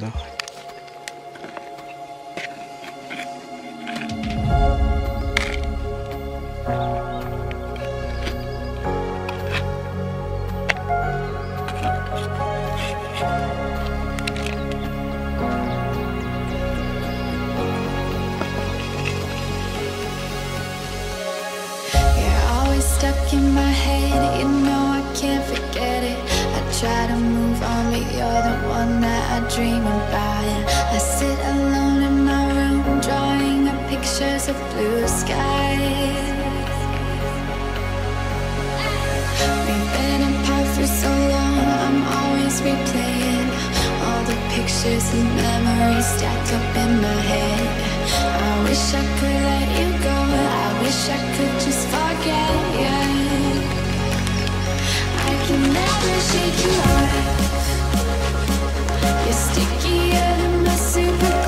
Đó. Stuck in my head, you know I can't forget it. I try to move on, but you're the one that I dream about. I sit alone in my room, drawing up pictures of blue skies. We've been apart for so long, I'm always replaying all the pictures and memories stacked up in my head. I wish I could let you go, I wish I could just forget you. I can never shake you off. You're stickier than my super